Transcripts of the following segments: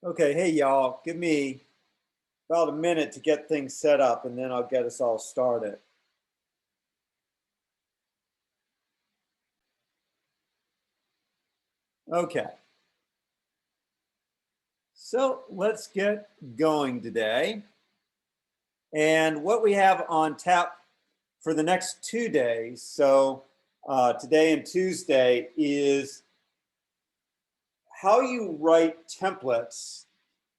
Okay, hey y'all, give me about a minute to get things set up and then I'll get us all started. Okay, so let's get going today. And what we have on tap for the next 2 days, so today and Tuesday, is how you write templates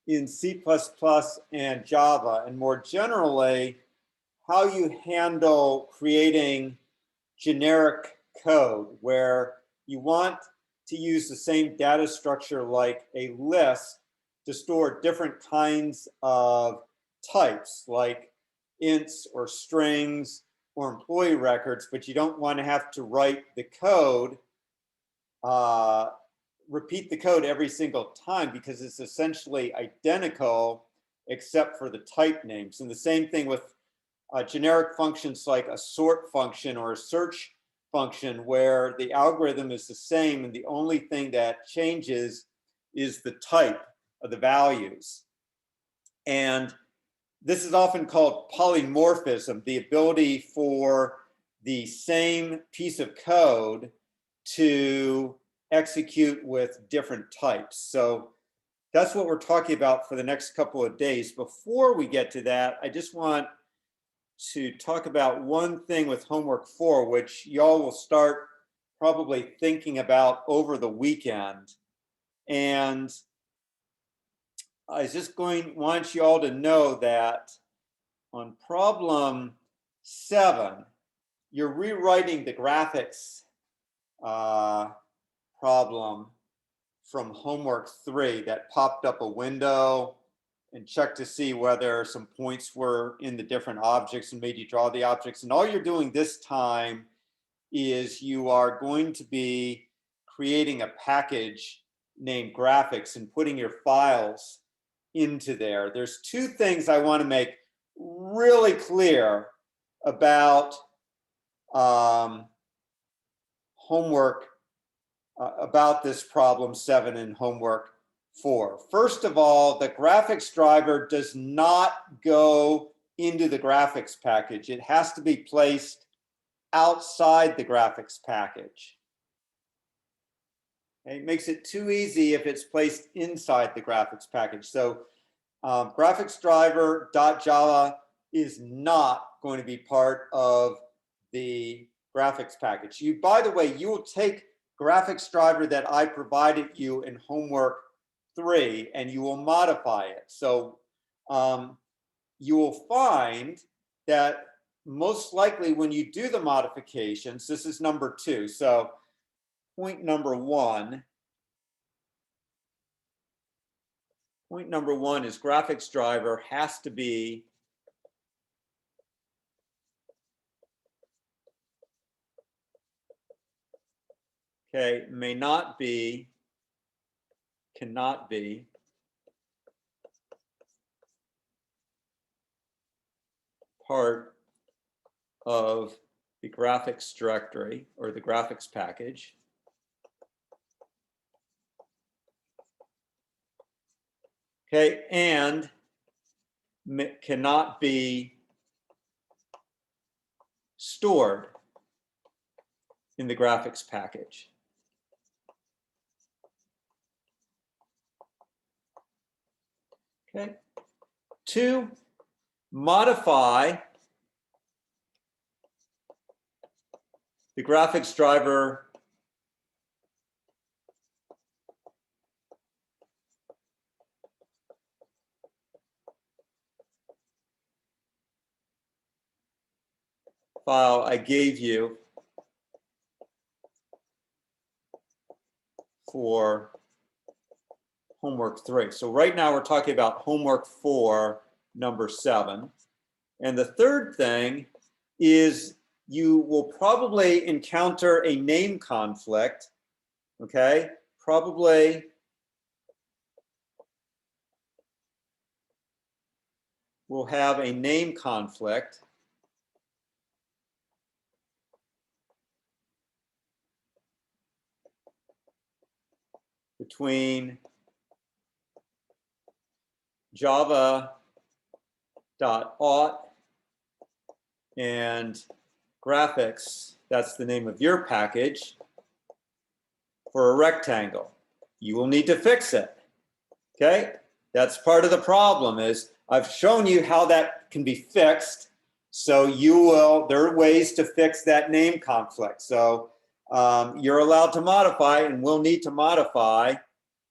in C++ and Java, and more generally, how you handle creating generic code where you want to use the same data structure like a list to store different kinds of types like ints or strings or employee records, but you don't want to have to write the code, repeat the code every single time because it's essentially identical except for the type names. And the same thing with generic functions like a sort function or a search function where the algorithm is the same and the only thing that changes is the type of the values. And this is often called polymorphism, the ability for the same piece of code to execute with different types. So that's what we're talking about for the next couple of days. Before we get to that, I just want to talk about one thing with homework 4, which y'all will start probably thinking about over the weekend. And I just want you all to know that on problem 7, you're rewriting the graphics problem from homework 3 that popped up a window and checked to see whether some points were in the different objects and made you draw the objects. And all you're doing this time is you are going to be creating a package named graphics and putting your files into there. There's two things I want to make really clear about homework, about this problem 7 and homework 4. First of all, the graphics driver does not go into the graphics package. It has to be placed outside the graphics package. Okay, it makes it too easy if it's placed inside the graphics package. So graphics driver.java is not going to be part of the graphics package. By the way, you will take graphics driver that I provided you in homework 3 and you will modify it. So you will find that most likely when you do the modifications, this is number 2. So point number 1 is graphics driver has to be may not be, cannot be part of the graphics directory or the graphics package. Okay, and cannot be stored in the graphics package. Okay. 2, modify the graphics driver file I gave you for homework 3. So right now we're talking about homework 4, number 7. And the third thing is you will probably encounter a name conflict, okay? Probably will have a name conflict between java.auth and graphics, that's the name of your package, for a rectangle. You will need to fix it, okay? That's part of the problem is I've shown you how that can be fixed. So there are ways to fix that name conflict. So you're allowed to modify and will need to modify.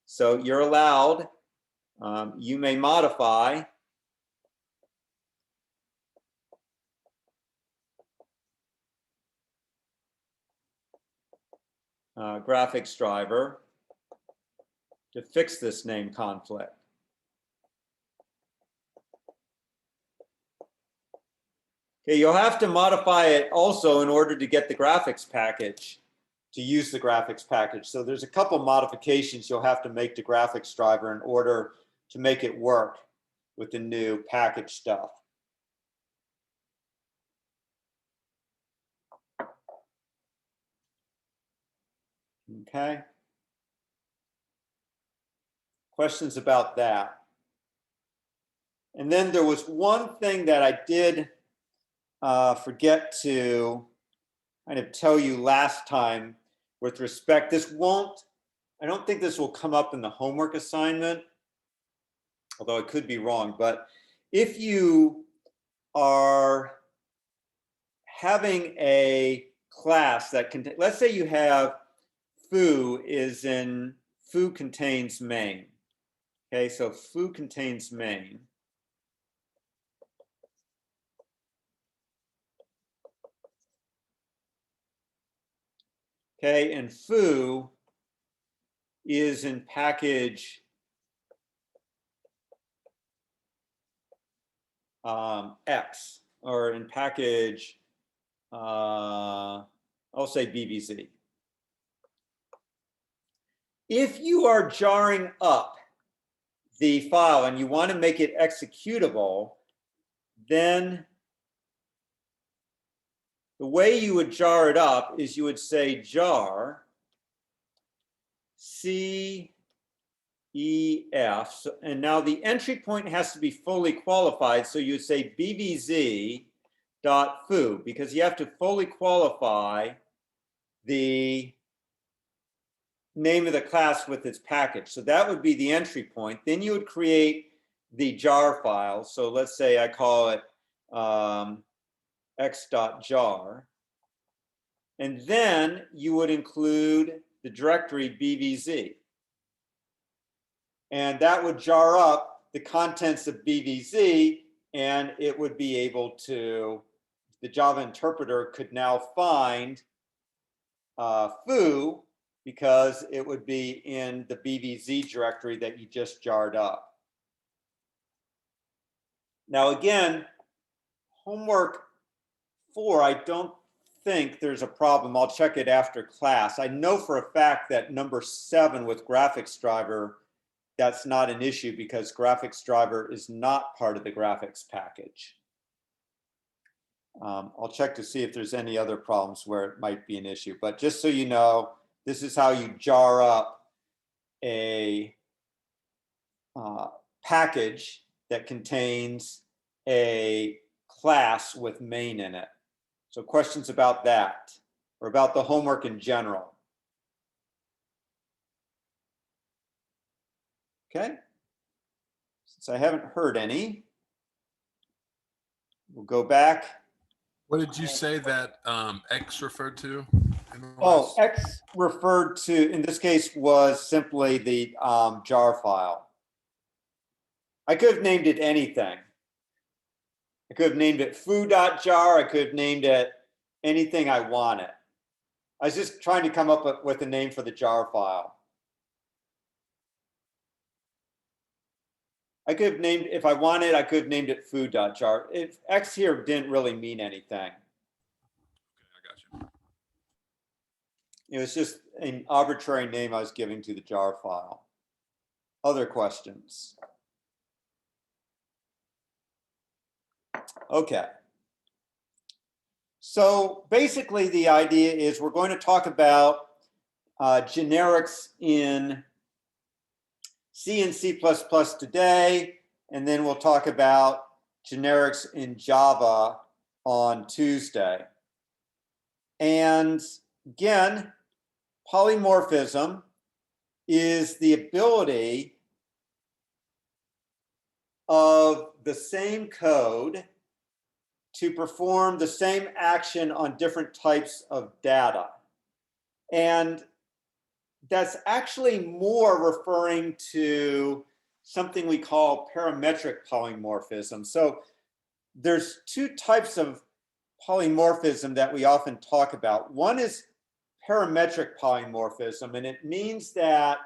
So you're allowed, you may modify graphics driver to fix this name conflict. Okay, you'll have to modify it also in order to get the graphics package, to use the graphics package. So there's a couple modifications you'll have to make to graphics driver in order to make it work with the new package stuff. Okay. Questions about that? And then there was one thing that I did forget to kind of tell you last time with respect, I don't think this will come up in the homework assignment, although I could be wrong, but if you are having a class that contains, let's say you have foo contains main. Okay, so foo contains main. Okay, and foo is in package X, or in package, I'll say BVZ. If you are jarring up the file and you want to make it executable, then the way you would jar it up is you would say jar CEF, and now the entry point has to be fully qualified, so you would say bvz.foo, because you have to fully qualify the name of the class with its package. So that would be the entry point. Then you would create the jar file. So let's say I call it x.jar. And then you would include the directory bvz. And that would jar up the contents of bvz, and it would be able to, the Java interpreter could now find foo, because it would be in the bvz directory that you just jarred up. Now again, homework 4, I don't think there's a problem. I'll check it after class. I know for a fact that number 7 with graphics driver, that's not an issue because graphics driver is not part of the graphics package. I'll check to see if there's any other problems where it might be an issue. But just so you know, this is how you jar up a package that contains a class with main in it. So questions about that or about the homework in general? Okay. Since I haven't heard any, we'll go back. What did you say that X referred to? Oh, X referred to, in this case, was simply the jar file. I could have named it anything. I could have named it foo.jar. I could have named it anything I wanted. I was just trying to come up with a name for the jar file. I could have named, if I wanted, I could have named it foo.jar. If X here didn't really mean anything. It was just an arbitrary name I was giving to the jar file. Other questions? Okay. So basically the idea is we're going to talk about generics in C and C++ today, and then we'll talk about generics in Java on Tuesday. And again, polymorphism is the ability of the same code to perform the same action on different types of data. And that's actually more referring to something we call parametric polymorphism. So there's two types of polymorphism that we often talk about. One is parametric polymorphism, and it means that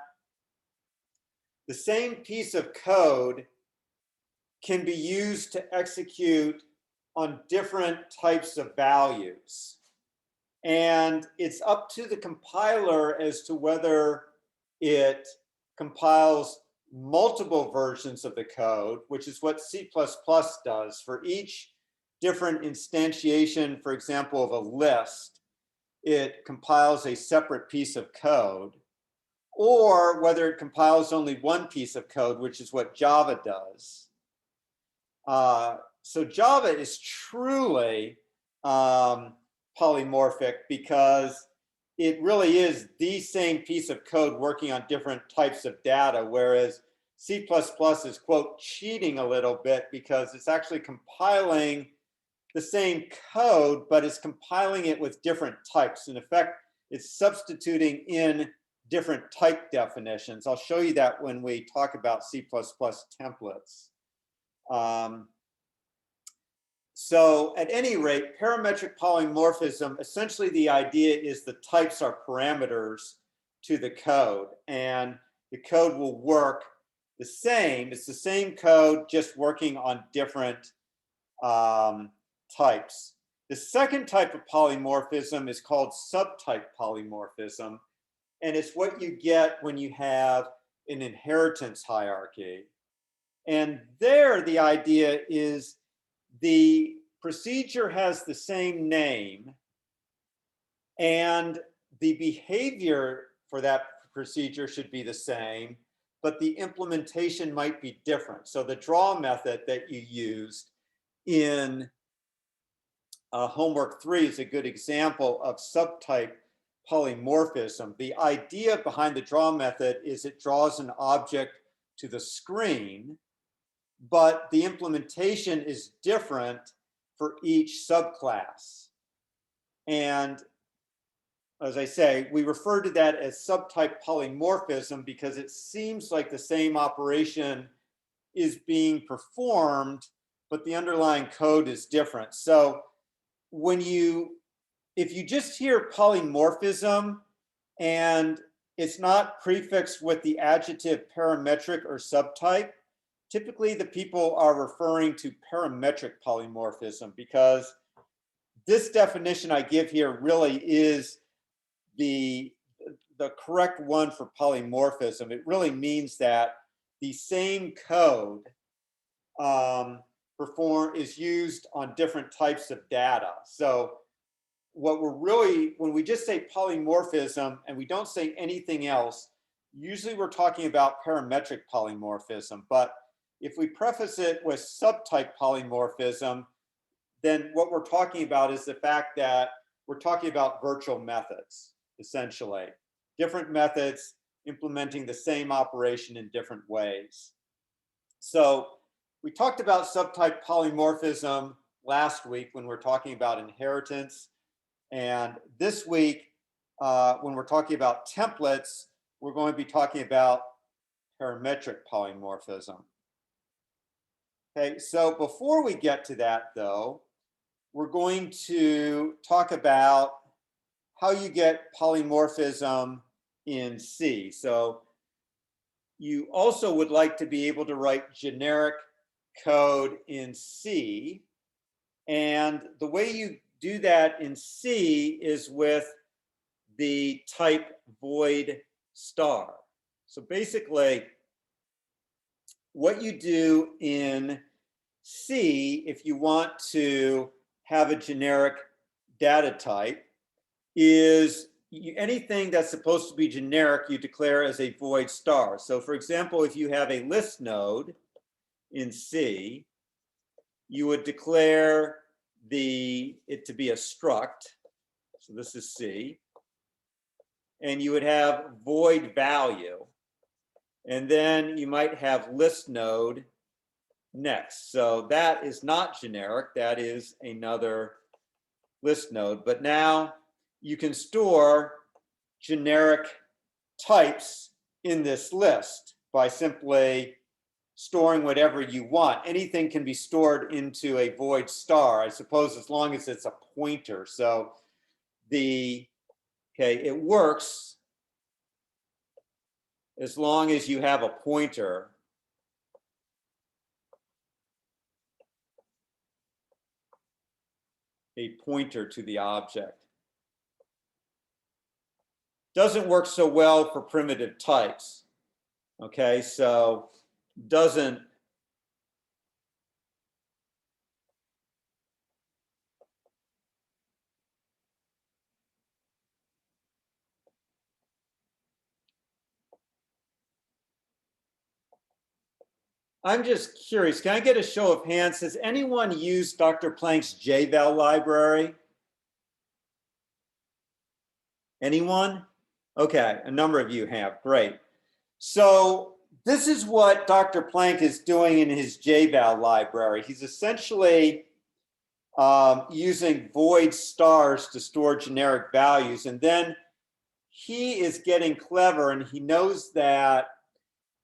the same piece of code can be used to execute on different types of values. And it's up to the compiler as to whether it compiles multiple versions of the code, which is what C++ does. For each different instantiation, for example, of a list, it compiles a separate piece of code, or whether it compiles only one piece of code, which is what Java does. So Java is truly polymorphic because it really is the same piece of code working on different types of data, whereas C++ is, quote, cheating a little bit because it's actually compiling the same code, but it's compiling it with different types. In effect, it's substituting in different type definitions. I'll show you that when we talk about C++ templates. So at any rate, parametric polymorphism, essentially the idea is the types are parameters to the code, and the code will work the same. It's the same code, just working on different types. The second type of polymorphism is called subtype polymorphism, and it's what you get when you have an inheritance hierarchy. And there, the idea is the procedure has the same name, and the behavior for that procedure should be the same, but the implementation might be different. So the draw method that you used in homework 3 is a good example of subtype polymorphism. The idea behind the draw method is it draws an object to the screen, but the implementation is different for each subclass. And as I say, we refer to that as subtype polymorphism because it seems like the same operation is being performed, but the underlying code is different. So if you just hear polymorphism and it's not prefixed with the adjective parametric or subtype, typically the people are referring to parametric polymorphism because this definition I give here really is the correct one for polymorphism. It really means that the same code is used on different types of data. So what we're really, when we just say polymorphism and we don't say anything else, usually we're talking about parametric polymorphism. But if we preface it with subtype polymorphism, then what we're talking about is the fact that we're talking about virtual methods, essentially. Different methods implementing the same operation in different ways. So we talked about subtype polymorphism last week when we're talking about inheritance. And this week, when we're talking about templates, we're going to be talking about parametric polymorphism. Okay, so before we get to that, though, we're going to talk about how you get polymorphism in C. So you also would like to be able to write generic code in C. And the way you do that in C is with the type void star. So basically, what you do in C, if you want to have a generic data type, is anything that's supposed to be generic, you declare as a void star. So for example, if you have a list node in C. You would declare it to be a struct. So this is C. And you would have void value. And then you might have list node next. So that is not generic. That is another list node. But now you can store generic types in this list by simply storing whatever you want. Anything can be stored into a void star, I suppose, as long as it's a pointer. So it works as long as you have a pointer. A pointer to the object. Doesn't work so well for primitive types. Okay, so doesn't. I'm just curious, can I get a show of hands? Has anyone used Dr. Planck's JVal library? Anyone? Okay, a number of you have, great. So this is what Dr. Planck is doing in his JVal library. He's essentially using void stars to store generic values. And then he is getting clever, and he knows that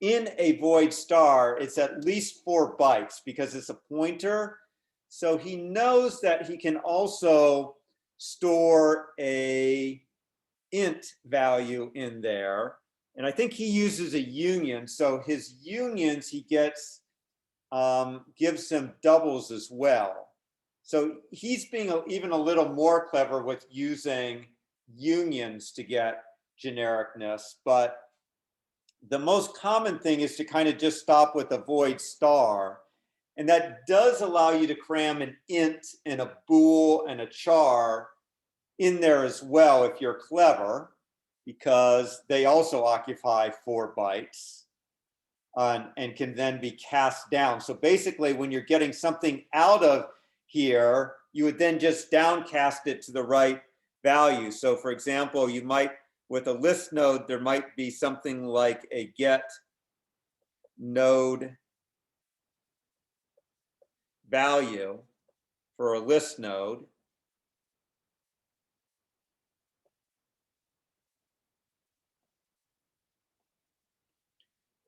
in a void star, it's at least 4 bytes because it's a pointer. So he knows that he can also store a int value in there. And I think he uses a union. So his unions, he gets, gives him doubles as well. So he's being even a little more clever with using unions to get genericness. But the most common thing is to kind of just stop with a void star. And that does allow you to cram an int and a bool and a char in there as well if you're clever, because they also occupy 4 bytes and can then be cast down. So basically, when you're getting something out of here, you would then just downcast it to the right value. So for example, you might, with a list node, there might be something like a get node value for a list node.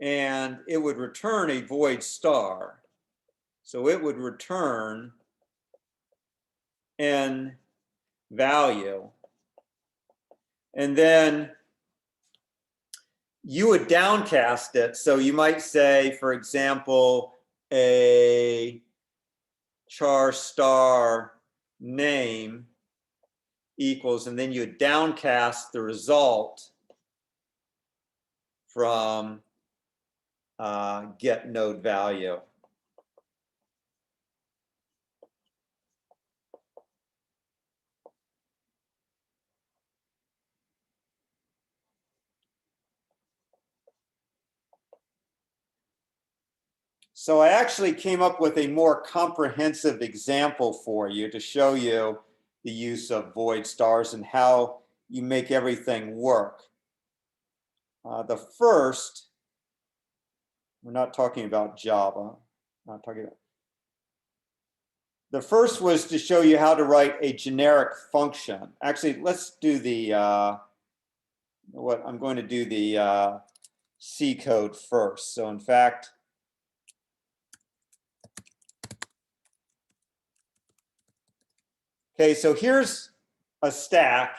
And it would return a void star. So it would return n value. And then you would downcast it. So you might say, for example, a char star name equals, and then you would downcast the result from get node value. So I actually came up with a more comprehensive example for you to show you the use of void stars and how you make everything work. The first, we're not talking about Java, not talking about. The first was to show you how to write a generic function. Actually, let's do the, I'm going to do the C code first. So in fact, okay, so here's a stack,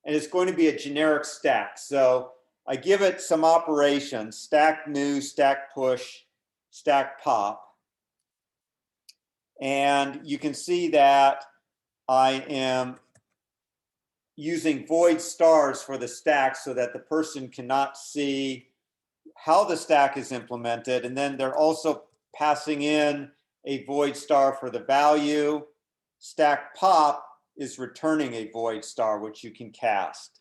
and it's going to be a generic stack. So I give it some operations: stack new, stack push, stack pop. And you can see that I am using void stars for the stack so that the person cannot see how the stack is implemented. And then they're also passing in a void star for the value. Stack pop is returning a void star, which you can cast.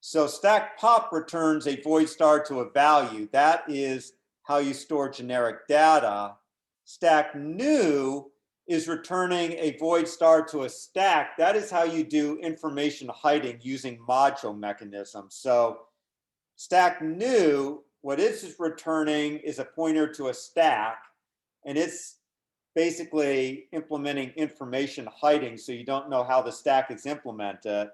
So stack pop returns a void star to a value. That is how you store generic data. stack new is returning a void star to a stack. That is how you do information hiding using module mechanisms. So stack new, what it's returning is a pointer to a stack, and it's basically implementing information hiding, so you don't know how the stack is implemented.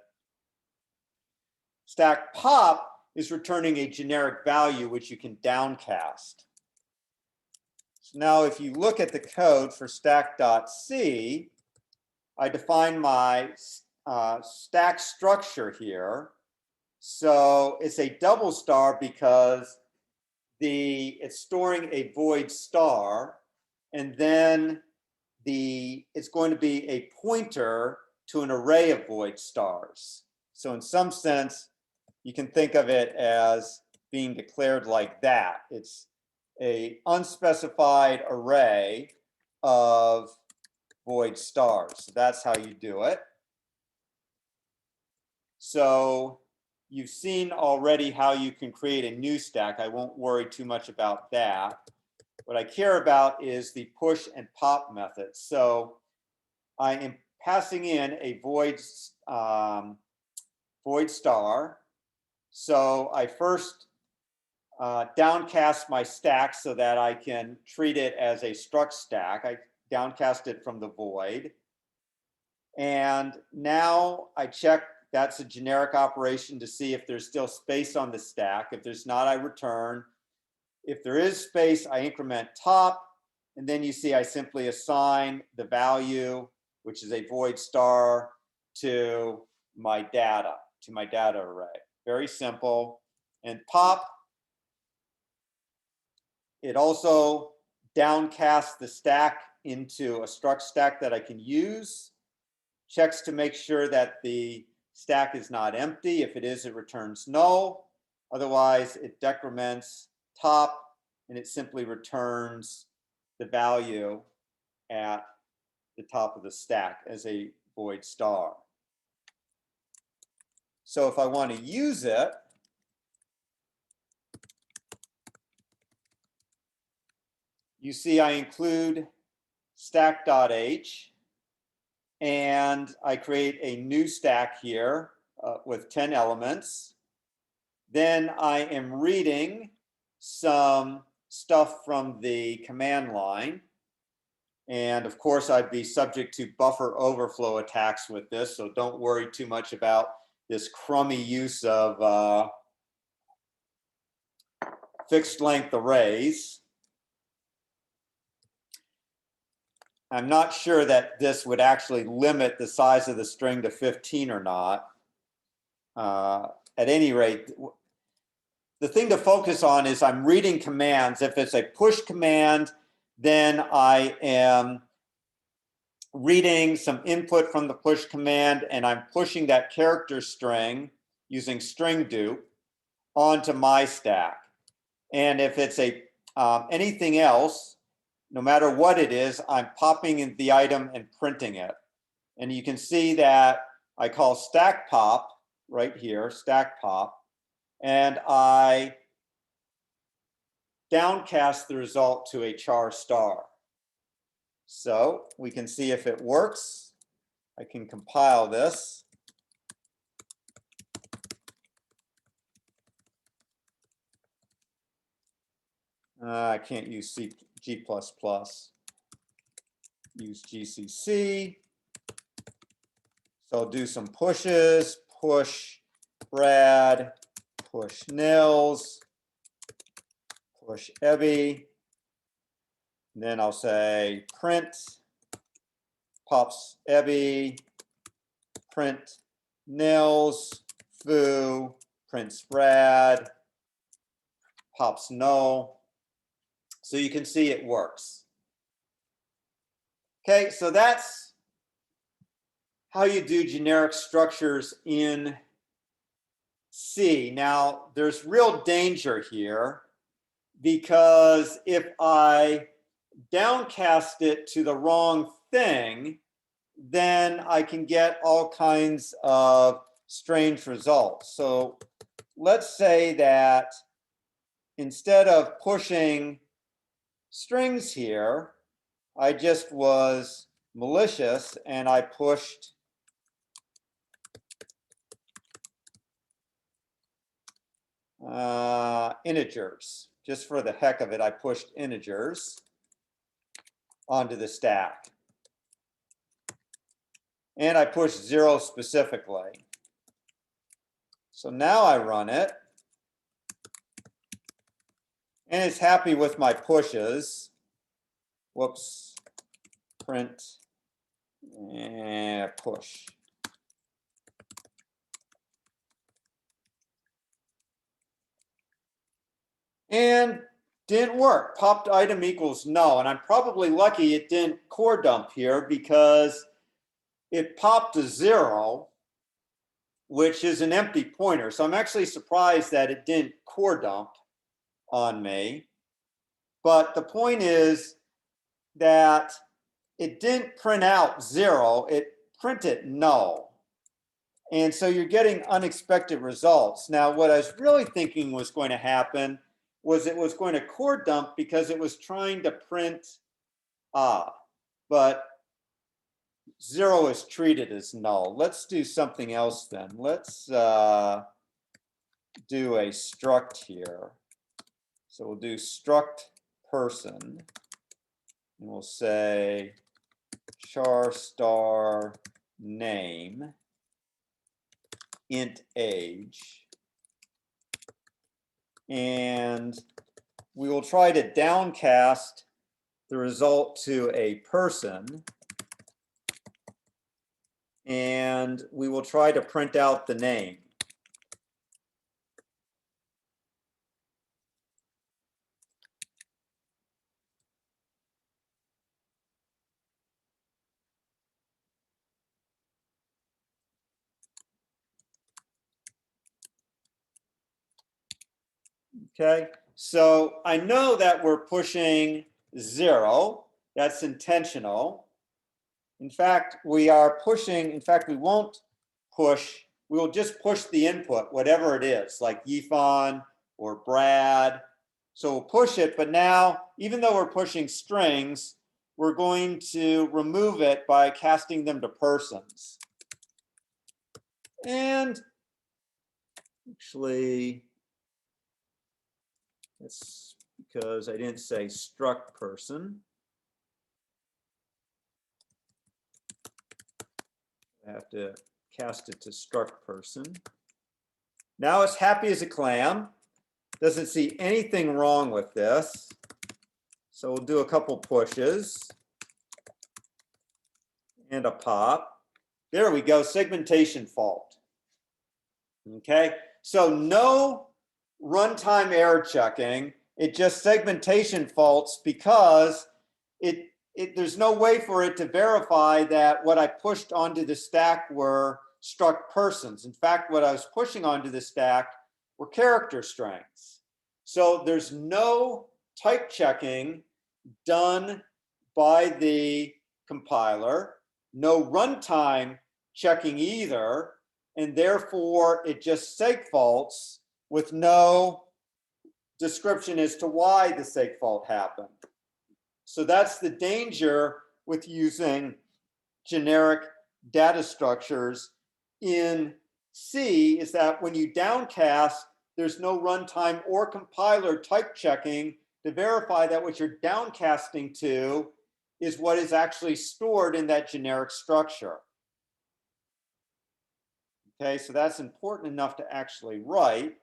Stack pop is returning a generic value which you can downcast. So now if you look at the code for stack.c, I define my stack structure here. So it's a double star because it's storing a void star, and then it's going to be a pointer to an array of void stars. So in some sense, you can think of it as being declared like that. It's an unspecified array of void stars. So that's how you do it. So you've seen already how you can create a new stack. I won't worry too much about that. What I care about is the push and pop methods. So I am passing in a void star. So I first downcast my stack so that I can treat it as a struct stack. I downcast it from the void. And now I check, that's a generic operation to see if there's still space on the stack. If there's not, I return. If there is space, I increment top. And then you see I simply assign the value, which is a void star, to my data array. Very simple. And pop, it also downcasts the stack into a struct stack that I can use. Checks to make sure that the stack is not empty. If it is, it returns null. Otherwise, it decrements top, and it simply returns the value at the top of the stack as a void star. So if I want to use it, you see I include stack.h, and I create a new stack here with 10 elements. Then I am reading some stuff from the command line. And of course, I'd be subject to buffer overflow attacks with this, so don't worry too much about this crummy use of fixed length arrays. I'm not sure that this would actually limit the size of the string to 15 or not. At any rate, the thing to focus on is I'm reading commands. If it's a push command, then I am reading some input from the push command, and I'm pushing that character string using string dupe onto my stack. And if it's anything else, no matter what it is, I'm popping in the item and printing it. And you can see that I call stack pop right here, stack pop, and I downcast the result to a char star. So we can see if it works. I can compile this. I can't use G++. Use GCC. So I'll do some pushes, push Brad, push Nils, push Ebby. Then I'll say print pops Ebby, print Nils, foo, prints Brad, pops null. So you can see it works. Okay, so that's how you do generic structures in C. Now, there's real danger here, because if I downcast it to the wrong thing, then I can get all kinds of strange results. So let's say that instead of pushing strings here, I just was malicious and I pushed integers. Just for the heck of it, I pushed integers onto the stack. And I pushed 0 specifically. So now I run it. And it's happy with my pushes. Whoops. Print and push. And didn't work. Popped item equals null. And I'm probably lucky it didn't core dump here because it popped to 0, which is an empty pointer. So I'm actually surprised that it didn't core dump on me. But the point is that it didn't print out 0, it printed null. And so you're getting unexpected results. Now, what I was really thinking was going to happen was it was going to core dump because it was trying to print but 0 is treated as null. Let's do something else then. Let's do a struct here. So we'll do struct person, and we'll say char star name int age, and we will try to downcast the result to a person, and we will try to print out the name. Okay, so I know that we're pushing 0. That's intentional. In fact, we are pushing, in fact, we won't push, we will just push the input, whatever it is, like Yifan or Brad. So we'll push it, but now, even though we're pushing strings, we're going to remove it by casting them to persons. And actually, it's because I didn't say struct person. I have to cast it to struct person. Now it's happy as a clam. Doesn't see anything wrong with this. So we'll do a couple pushes and a pop. There we go, segmentation fault. Okay, so no runtime error checking. It just segmentation faults because there's no way for it to verify that what I pushed onto the stack were struct persons. In fact, what I was pushing onto the stack were character strings. So there's no type checking done by the compiler, no runtime checking either, and therefore it just seg faults with no description as to why the seg fault happened. So that's the danger with using generic data structures in C, is that when you downcast, there's no runtime or compiler type checking to verify that what you're downcasting to is what is actually stored in that generic structure. Okay, so that's important enough to actually write.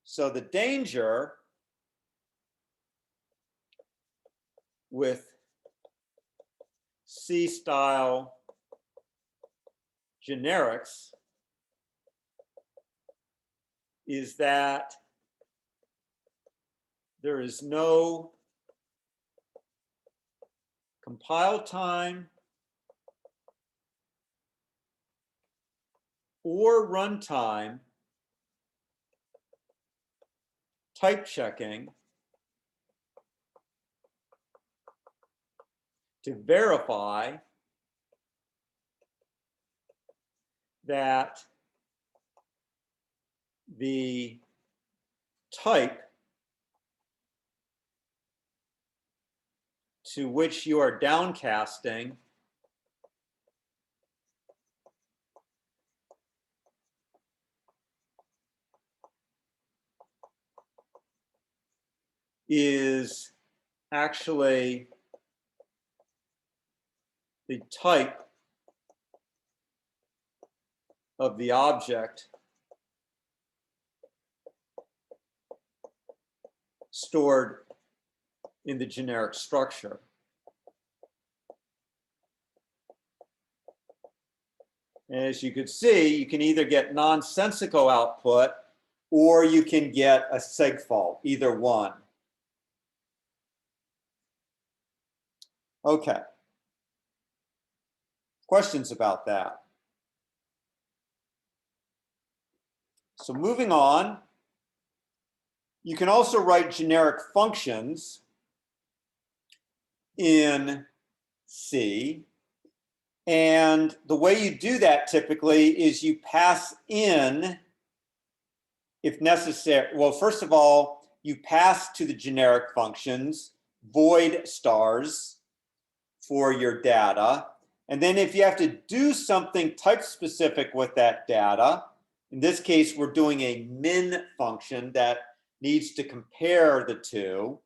So the danger with C-style generics is that there is no compile time or runtime type checking to verify that the type to which you are downcasting is actually the type of the object stored in the generic structure. As you could see, you can either get nonsensical output or you can get a segfault, either one. Okay. Questions about that? So moving on, you can also write generic functions in C. And the way you do that typically is you pass in, if necessary, well, first of all, you pass to the generic functions void stars for your data. And then if you have to do something type specific with that data, in this case, we're doing a min function that needs to compare the two.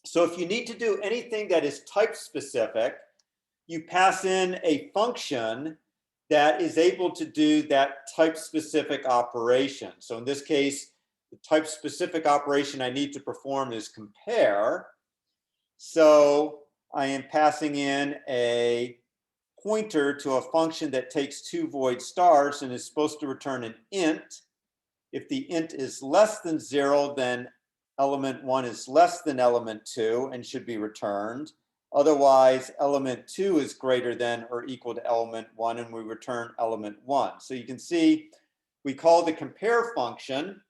So if you need to do anything that is type specific, you pass in a function that is able to do that type specific operation. So in this case, the type specific operation I need to perform is compare. So I am passing in a pointer to a function that takes two void stars and is supposed to return an int. If the int is less than 0, then element 1 is less than element 2 and should be returned. Otherwise, element 2 is greater than or equal to element 1, and we return element 1. So you can see we call the compare function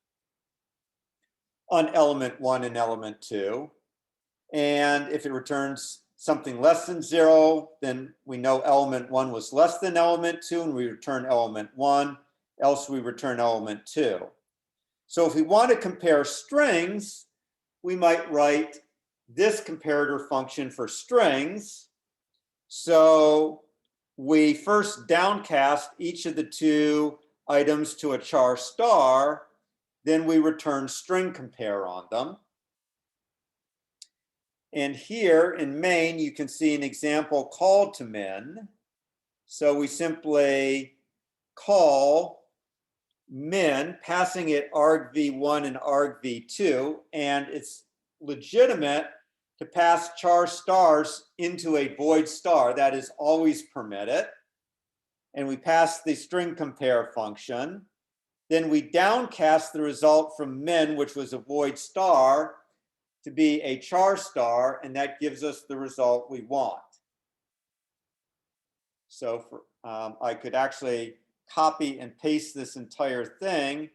on element 1 and element 2. And if it returns something less than 0, then we know element 1 was less than element 2, and we return element 1, else we return element 2. So if we want to compare strings, we might write this comparator function for strings. So we first downcast each of the two items to a char star, then we return string compare on them. And here in main, you can see an example call to min. So we simply call min, passing it argv1 and argv2, and it's legitimate to pass char stars into a void star. That is always permitted. And we pass the string compare function. Then we downcast the result from min, which was a void star, to be a char star, and that gives us the result we want. So for, I could actually copy and paste this entire thing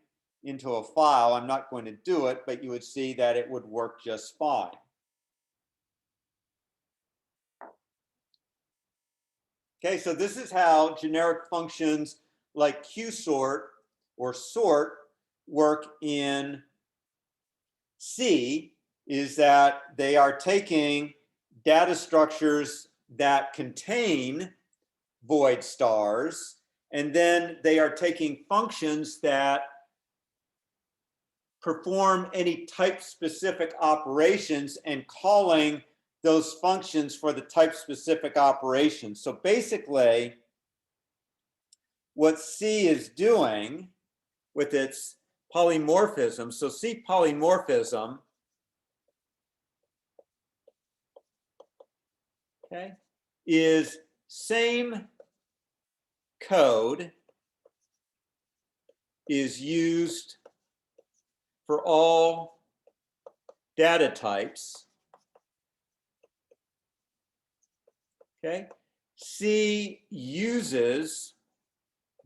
into a file. I'm not going to do it, but you would see that it would work just fine. Okay, so this is how generic functions like qsort or sort work in C, is that they are taking data structures that contain void stars, and then they are taking functions that perform any type specific operations and calling those functions for the type specific operations. So basically, what C is doing with its polymorphism, so C polymorphism, okay, is same code is used for all data types. Okay, C uses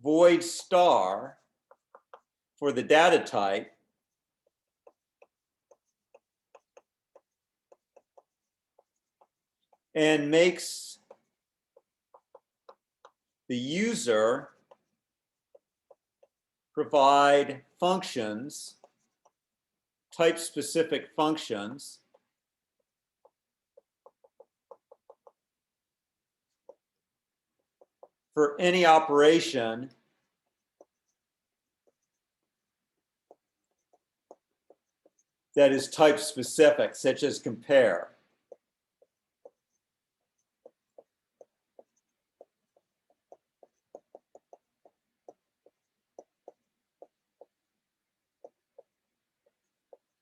void star for the data type, and makes the user provide functions, type specific functions, for any operation that is type specific, such as compare.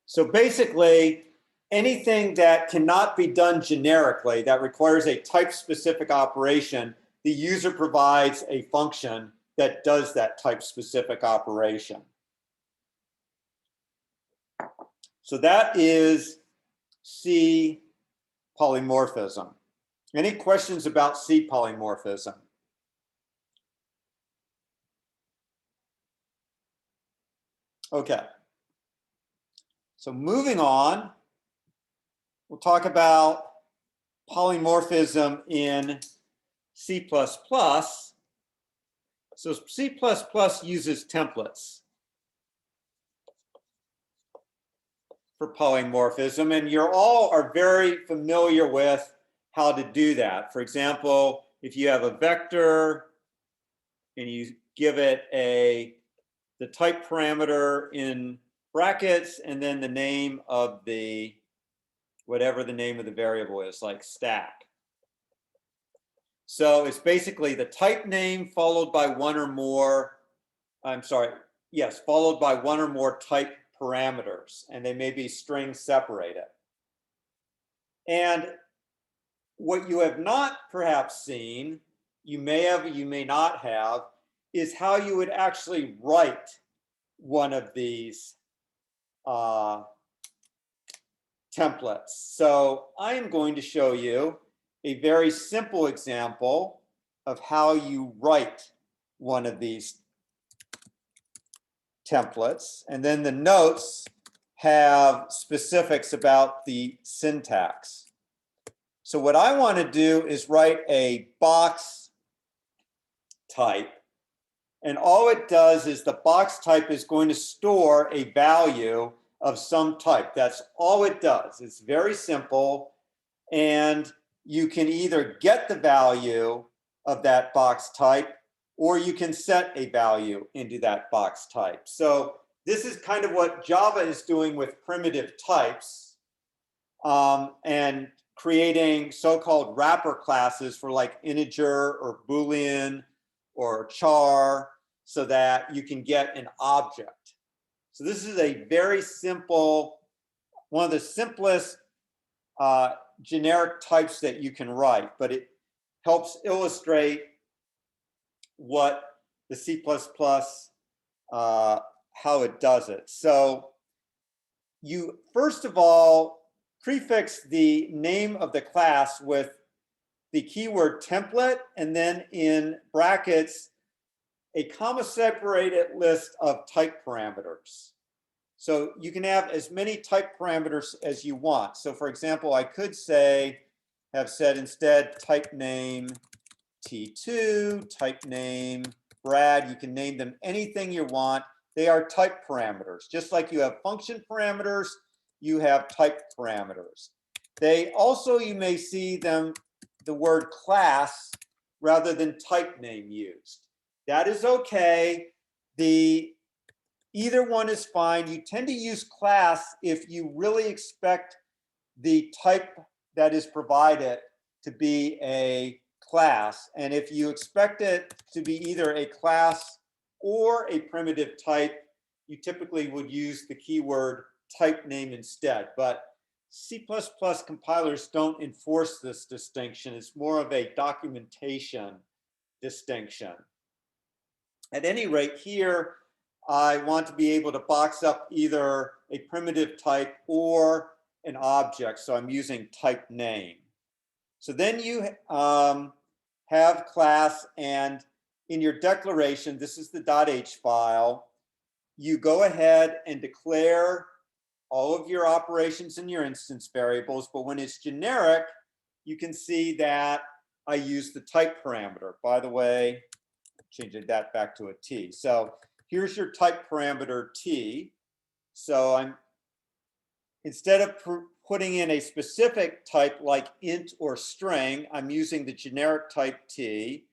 So basically, anything that cannot be done generically, that requires a type-specific operation, the user provides a function that does that type-specific operation. So that is C polymorphism. Any questions about C polymorphism? Okay. So moving on, we'll talk about polymorphism in C++. So C++ uses templates for polymorphism, and you all are very familiar with how to do that. For example, if you have a vector and you give it the type parameter in brackets and then the name of the, whatever the name of the variable is, like stack. So it's basically the type name followed by one or more, followed by one or more type parameters, and they may be string separated. And what you have not perhaps seen, you may have, you may not have, is how you would actually write one of these templates. So I am going to show you a very simple example of how you write one of these templates. And then the notes have specifics about the syntax. So what I want to do is write a box type. And all it does is the box type is going to store a value of some type. That's all it does. It's very simple. And you can either get the value of that box type, or you can set a value into that box type. So this is kind of what Java is doing with primitive types, and creating so-called wrapper classes for like integer or Boolean or char, so that you can get an object. So this is a very simple, one of the simplest generic types that you can write, but it helps illustrate what the C++, how it does it. So you, first of all, prefix the name of the class with the keyword template, and then in brackets, a comma-separated list of type parameters. So you can have as many type parameters as you want. So for example, I could say, have said instead type name T2, type name Brad. You can name them anything you want. They are type parameters. Just like you have function parameters, you have type parameters. They also, you may see them, the word class rather than type name used. That is okay. Either one is fine. You tend to use class if you really expect the type that is provided to be a class. And if you expect it to be either a class or a primitive type, you typically would use the keyword type name instead. But C++ compilers don't enforce this distinction. It's more of a documentation distinction. At any rate, here, I want to be able to box up either a primitive type or an object. So I'm using type name. So then you have class, and in your declaration, this is the .h file, you go ahead and declare all of your operations in your instance variables. But when it's generic, you can see that I use the type parameter. By the way, changing that back to a T. So here's your type parameter T. So I'm, instead of putting in a specific type like int or string, I'm using the generic type T.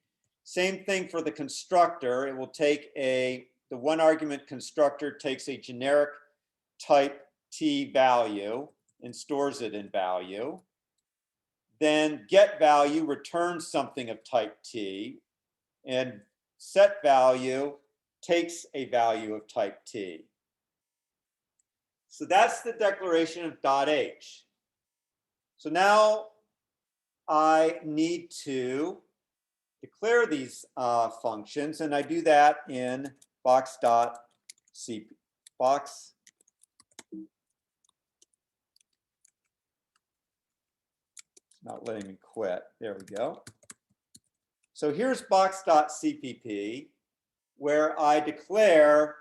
Same thing for the constructor. It will take the one argument constructor takes a generic type T value and stores it in value. Then get value returns something of type T, and set value takes a value of type T. So that's the declaration of .h. So now I need to declare these functions, and I do that in box.cp. Box. It's not letting me quit. There we go. So here's box.cpp, where I declare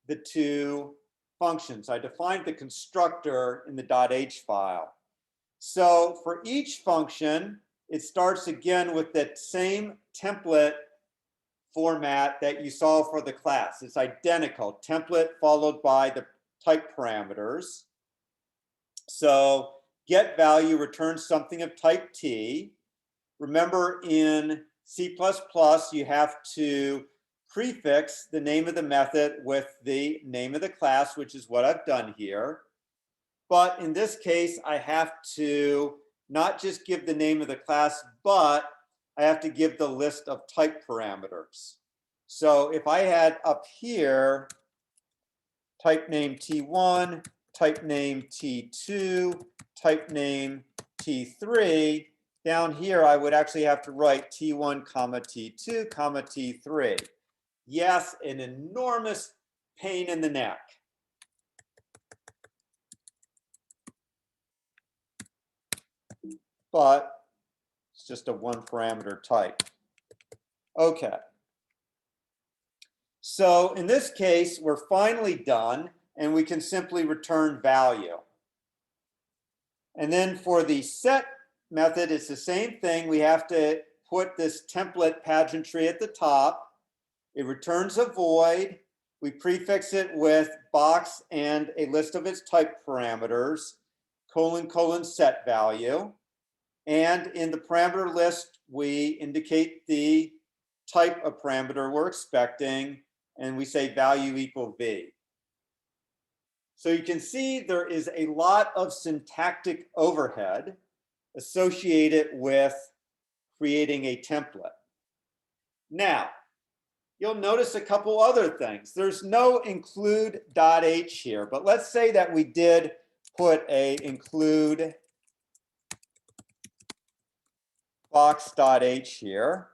the two functions. I defined the constructor in the .h file. So for each function, it starts again with that same template format that you saw for the class. It's identical, template followed by the type parameters. So get value returns something of type T. Remember, in C++, you have to prefix the name of the method with the name of the class, which is what I've done here. But in this case, I have to not just give the name of the class, but I have to give the list of type parameters. So if I had up here type name T1, type name T2, type name T3, down here I would actually have to write T1, T2, T3. Yes, an enormous pain in the neck. But it's just a one parameter type. Okay. So in this case, we're finally done, and we can simply return value. And then for the set method, it's the same thing. We have to put this template pageantry at the top. It returns a void. We prefix it with box and a list of its type parameters, : set value. And in the parameter list, we indicate the type of parameter we're expecting, and we say value equal v. So you can see there is a lot of syntactic overhead associated with creating a template. Now, you'll notice a couple other things. There's no include.h here, but let's say that we did put a include box.h here.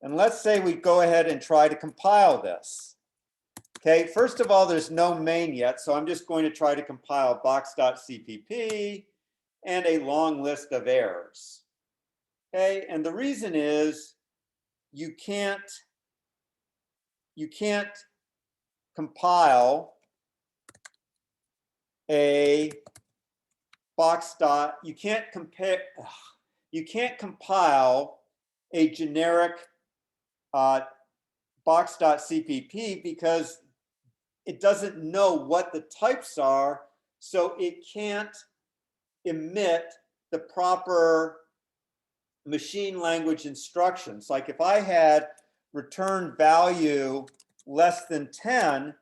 And let's say we go ahead and try to compile this. Okay, first of all, there's no main yet, so I'm just going to try to compile box.cpp and a long list of errors. Okay, and the reason is you can't compile a you can't compile a generic box.cpp because it doesn't know what the types are, so it can't emit the proper machine language instructions. Like if I had return value less than 10,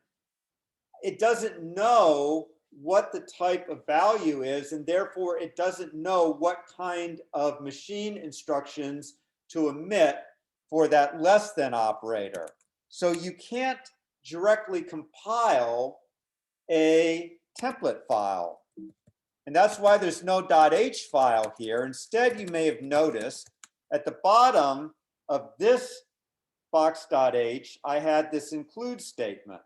it doesn't know what the type of value is, and therefore it doesn't know what kind of machine instructions to emit for that less than operator. So you can't directly compile a template file. And that's why there's no .h file here. Instead, you may have noticed at the bottom of this box.h, I had this include statement.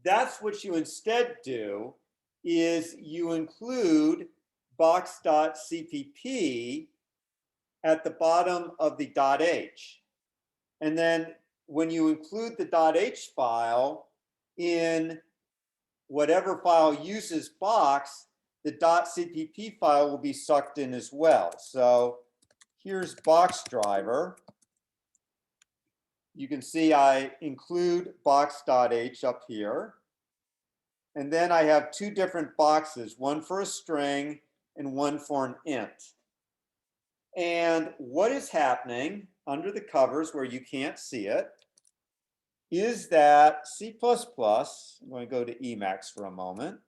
That's what you instead do, is you include box.cpp at the bottom of the .h. And then when you include the .h file in whatever file uses box, the .cpp file will be sucked in as well. So here's box driver. You can see I include box.h up here. And then I have two different boxes, one for a string and one for an int. And what is happening under the covers where you can't see it is that C++, I'm going to go to Emacs for a moment.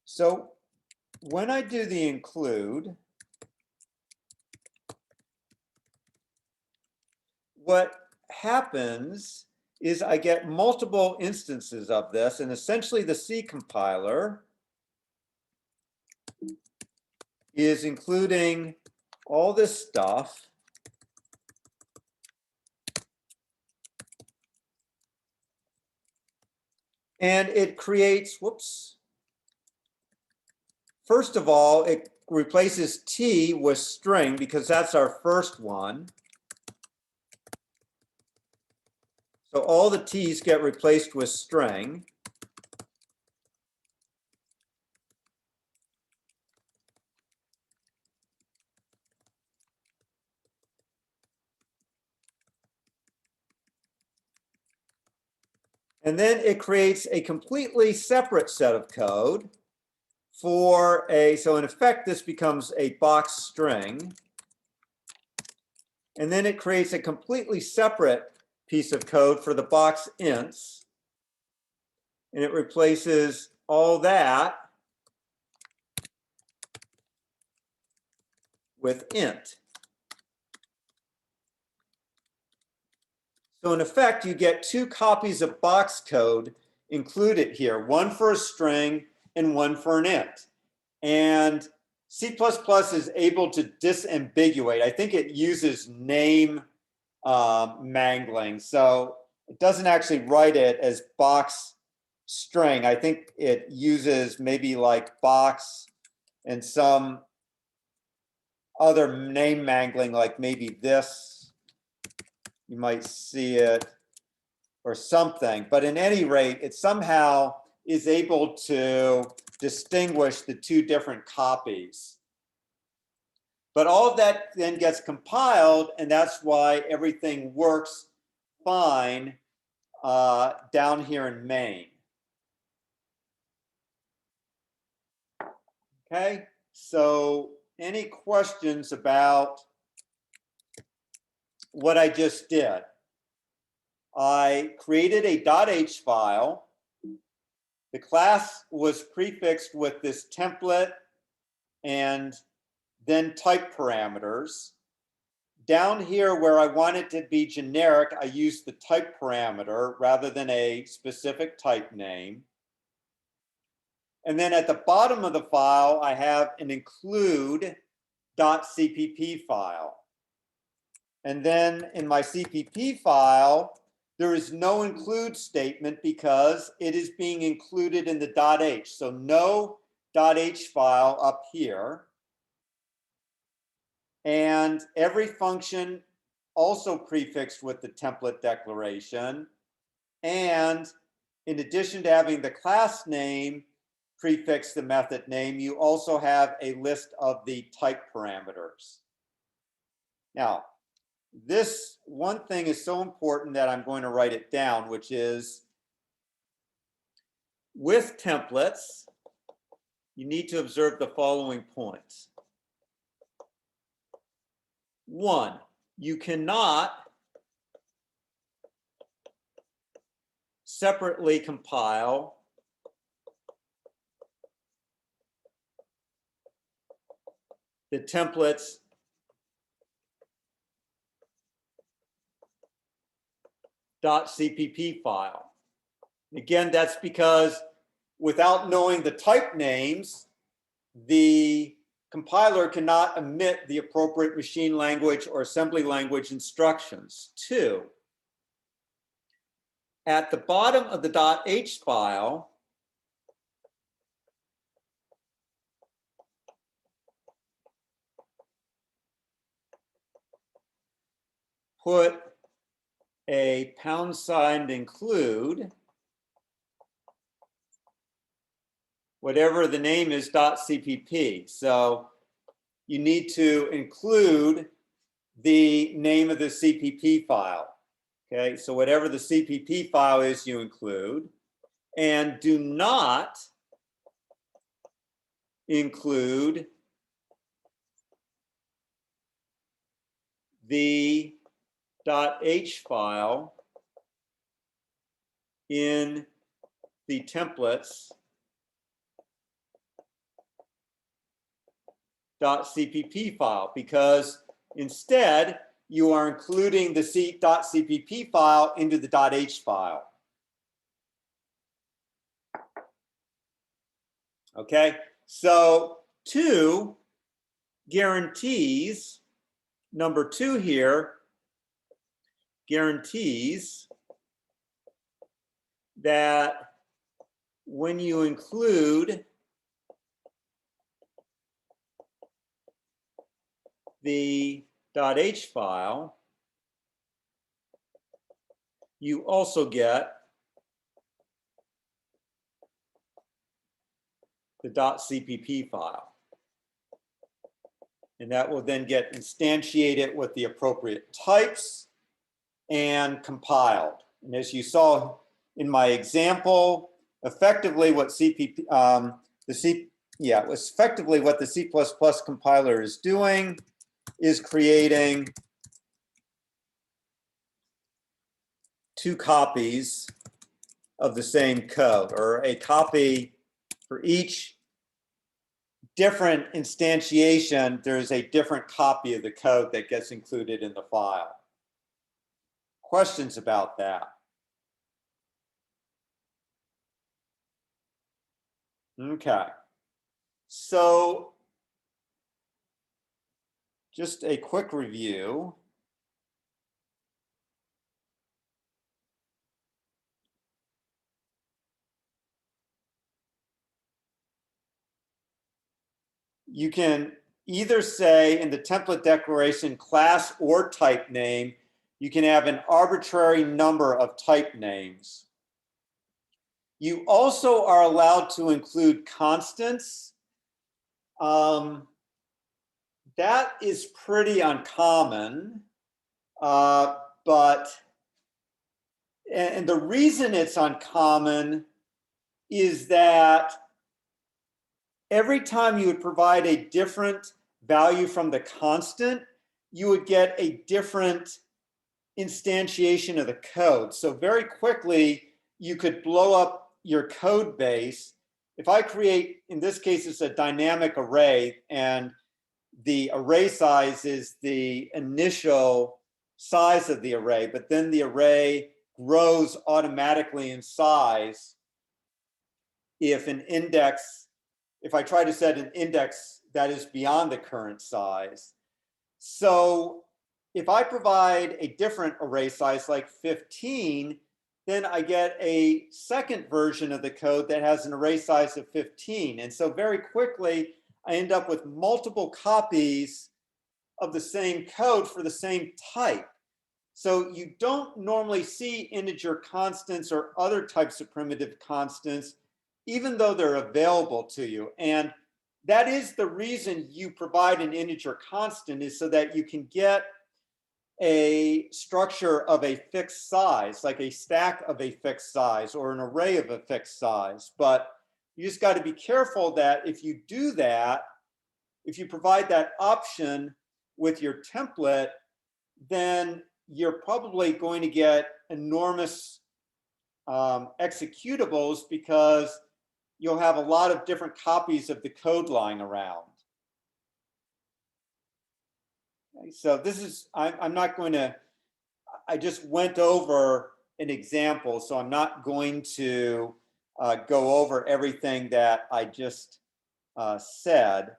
So when I do the include, what happens is I get multiple instances of this, and essentially the C compiler is including all this stuff. And it creates, whoops. First of all, it replaces T with string because that's our first one. So all the T's get replaced with string. And then it creates a completely separate set of code for so in effect, this becomes a box string. And then it creates a completely separate piece of code for the box ints. And it replaces all that with int. So in effect, you get two copies of box code included here, one for a string and one for an int. And C++ is able to disambiguate. I think it uses name mangling. So it doesn't actually write it as box string. I think it uses maybe like box and some other name mangling, like maybe this. You might see it or something. But in any rate, it somehow is able to distinguish the two different copies. But all of that then gets compiled, and that's why everything works fine down here in main. Okay, so any questions about what I just did? I created a .h file. The class was prefixed with this template and then type parameters. Down here where I want it to be generic, I use the type parameter rather than a specific type name. And then at the bottom of the file, I have an include.cpp file. And then in my CPP file, there is no include statement because it is being included in the .h. So no .h file up here. And every function also prefixed with the template declaration. And in addition to having the class name prefix the method name, you also have a list of the type parameters. Now, this one thing is so important that I'm going to write it down, which is with templates, you need to observe the following points. One, you cannot separately compile the templates .cpp file. Again, that's because without knowing the type names, the compiler cannot emit the appropriate machine language or assembly language instructions. Two, at the bottom of the .h file, put a # include, whatever the name is, .cpp. So you need to include the name of the CPP file. Okay, so whatever the CPP file is, you include, and do not include the .h file in the templates .cpp file, because instead you are including the .cpp file into the .h file. Okay, so 2 guarantees, number 2 here, guarantees that when you include the .h file, you also get the .cpp file. And that will then get instantiated with the appropriate types and compiled. And as you saw in my example, effectively what effectively what the C++ compiler is doing is creating 2 copies of the same code, or a copy for each different instantiation. There's a different copy of the code that gets included in the file. Questions about that? Okay, so just a quick review. You can either say in the template declaration class or type name, you can have an arbitrary number of type names. You also are allowed to include constants. That is pretty uncommon, but the reason it's uncommon is that every time you would provide a different value from the constant, you would get a different instantiation of the code. So very quickly, you could blow up your code base. If I create, in this case, it's a dynamic array, and the array size is the initial size of the array, but then the array grows automatically in size if I try to set an index that is beyond the current size. So if I provide a different array size like 15, then I get a second version of the code that has an array size of 15. And so very quickly, I end up with multiple copies of the same code for the same type. So you don't normally see integer constants or other types of primitive constants, even though they're available to you. And that is the reason you provide an integer constant, is so that you can get a structure of a fixed size, like a stack of a fixed size or an array of a fixed size. But you just got to be careful that if you do that, if you provide that option with your template, then you're probably going to get enormous executables, because you'll have a lot of different copies of the code lying around. Okay, so this is, I'm not going to, I just went over an example, so I'm not going to go over everything that I just said.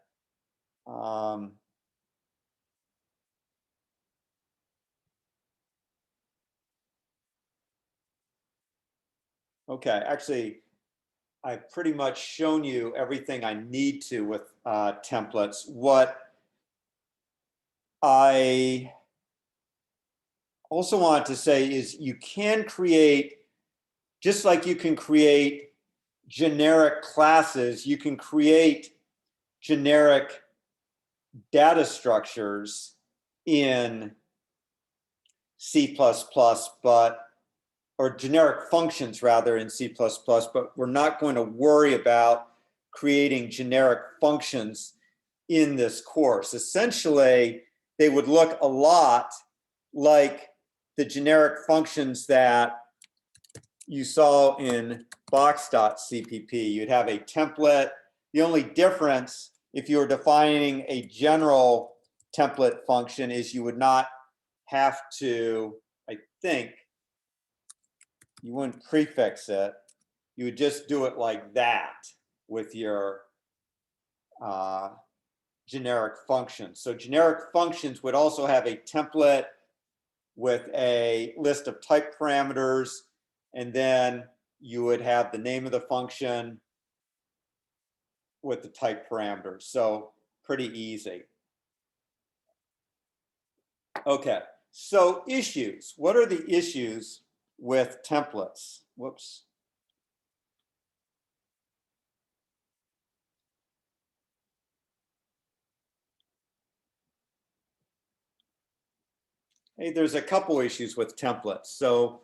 Okay, actually, I've pretty much shown you everything I need to with templates. What I also want to say is you can create, just like you can create generic classes, you can create generic data structures in C++, or generic functions rather in C++, but we're not going to worry about creating generic functions in this course. Essentially, they would look a lot like the generic functions that you saw in box.cpp. You'd have a template. The only difference, if you were defining a general template function, is you would not have to, I think, you wouldn't prefix it. You would just do it like that with your generic functions. So generic functions would also have a template with a list of type parameters, and then you would have the name of the function with the type parameters. So pretty easy. Okay, so issues. What are the issues with templates? Whoops. Hey, there's a couple issues with templates. So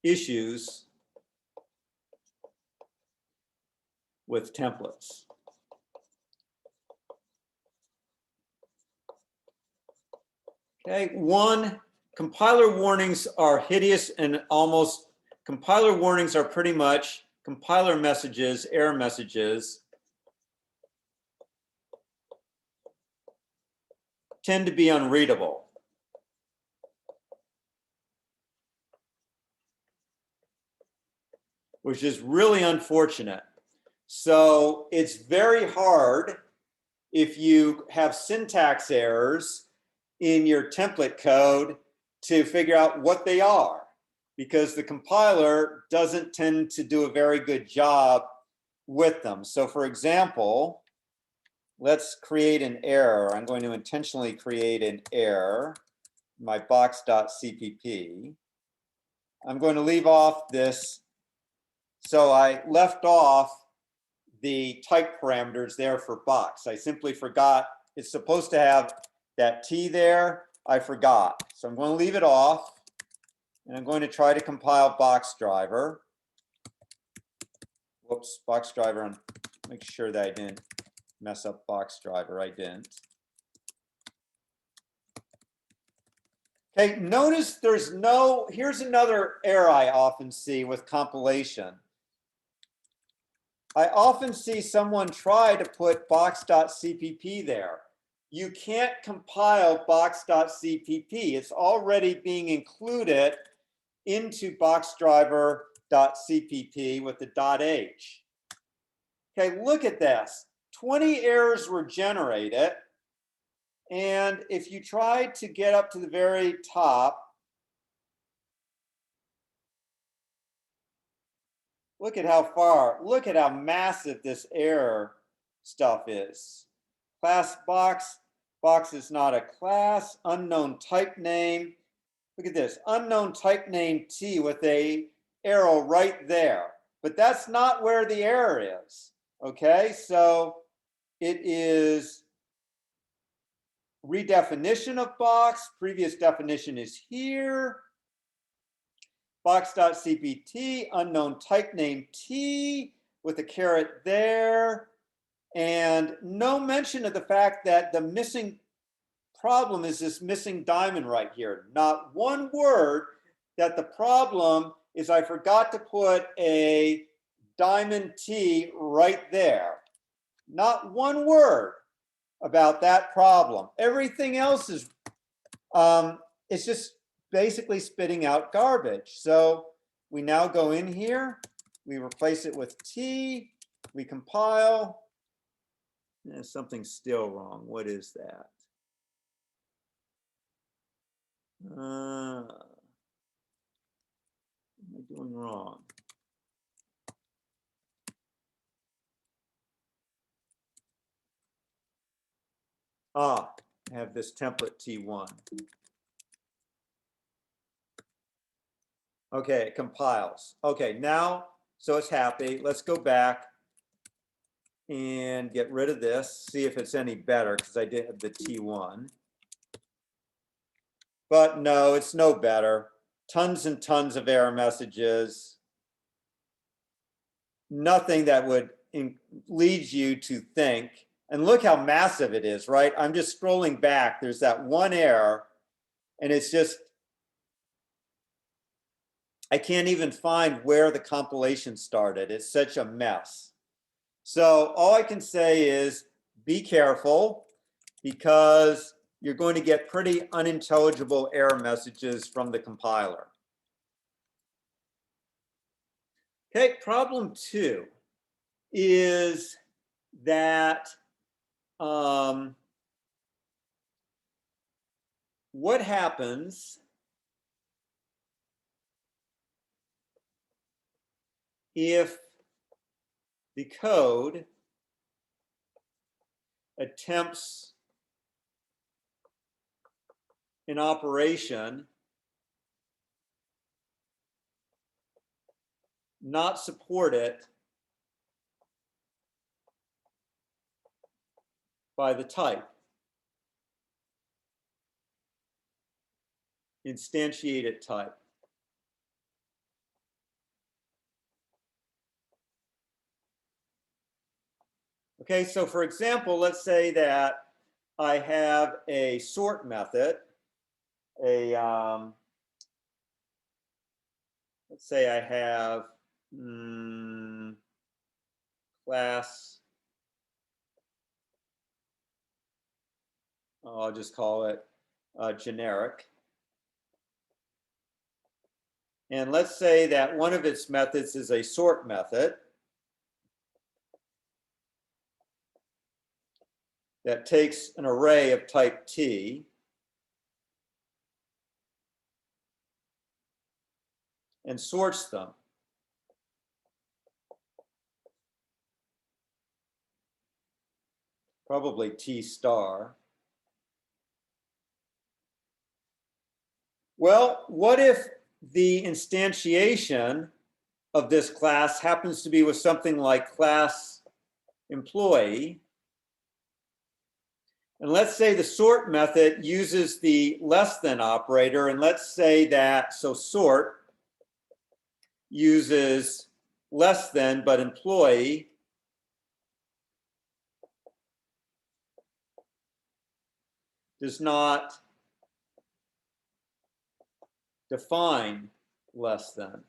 issues with templates. Okay, one, compiler warnings are hideous, and almost compiler warnings are pretty much compiler messages, error messages, tend to be unreadable. Which is really unfortunate. So it's very hard if you have syntax errors in your template code to figure out what they are, because the compiler doesn't tend to do a very good job with them. So for example, let's create an error. I'm going to intentionally create an error, my box.cpp. I'm going to leave off this. So I left off the type parameters there for box. I simply forgot. It's supposed to have that T there. I forgot. So I'm going to leave it off, and I'm going to try to compile box driver. Whoops, box driver, and make sure that I didn't mess up box driver. I didn't. Okay, notice there's no, here's another error I often see with compilation. I often see someone try to put box.cpp there. You can't compile box.cpp. It's already being included into boxdriver.cpp with the .h. Okay, look at this. 20 errors were generated. And if you try to get up to the very top, look at how far, look at how massive this error stuff is. Class box, box is not a class, unknown type name. Look at this, unknown type name T with a arrow right there. But that's not where the error is, okay? So it is redefinition of box, previous definition is here. Box.cpt, unknown type name T with a caret there, and no mention of the fact that the missing problem is this missing diamond right here. Not one word that the problem is I forgot to put a diamond T right there. Not one word about that problem. Everything else is it's just basically spitting out garbage. So we now go in here, we replace it with T, we compile. Something's still wrong. What is that? What am I doing wrong? I have this template T1. Okay, it compiles. Okay, now, so it's happy. Let's go back. and get rid of this, see if it's any better, because I did have the T1. But no, it's no better. Tons and tons of error messages. Nothing that would lead you to think, and look how massive it is, right? I'm just scrolling back. There's that one error, and it's just, I can't even find where the compilation started. It's such a mess. So all I can say is be careful, because you're going to get pretty unintelligible error messages from the compiler. Okay, problem 2 is that what happens if the code attempts an operation not supported by the type, instantiated type? Okay, so for example, let's say that I have a sort method, let's say I have class, I'll just call it generic. And let's say that one of its methods is a sort method that takes an array of type T and sorts them. Probably T star. Well, what if the instantiation of this class happens to be with something like class employee? And let's say the sort method uses the less than operator, and let's say that, so sort uses less than, but employee does not define less than.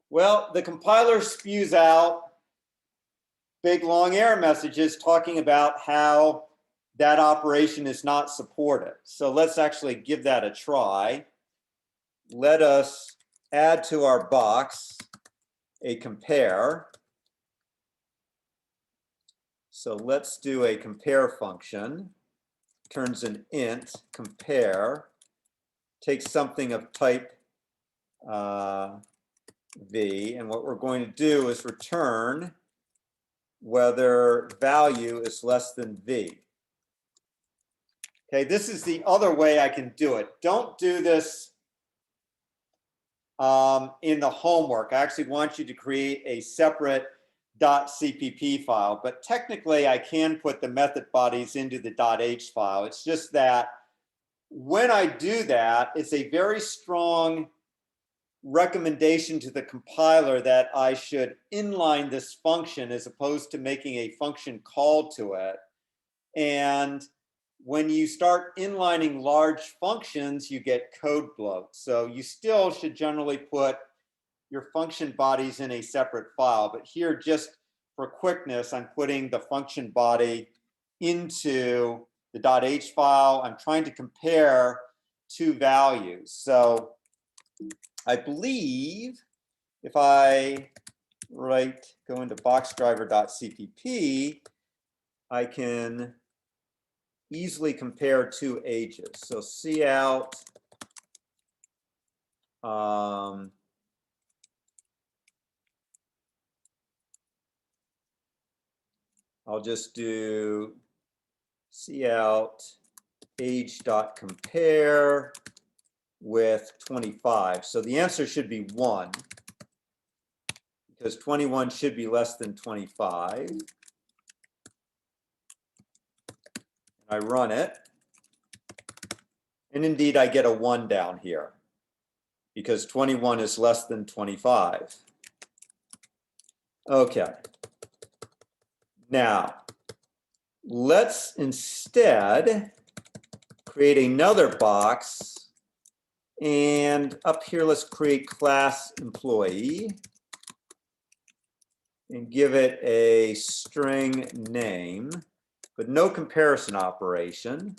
Well, the compiler spews out big long error messages talking about how that operation is not supported. So let's actually give that a try. Let us add to our box a compare. So let's do a compare function. Turns an int compare, takes something of type v, and what we're going to do is return whether value is less than v. Okay, this is the other way I can do it. Don't do this in the homework. I actually want you to create a separate .cpp file, but technically I can put the method bodies into the .h file. It's just that when I do that, it's a very strong recommendation to the compiler that I should inline this function as opposed to making a function call to it. And when you start inlining large functions, you get code bloat. So you still should generally put your function bodies in a separate file. But here, just for quickness, I'm putting the function body into the .h file. I'm trying to compare two values. So I believe if I go into boxdriver.cpp, I can easily compare two ages. So cout I'll just do cout age.compare with 25. So the answer should be 1, because 21 should be less than 25. I run it. And indeed, I get a 1 down here because 21 is less than 25. Okay. Now, let's instead create another box. And up here, let's create class employee and give it a string name, but no comparison operation.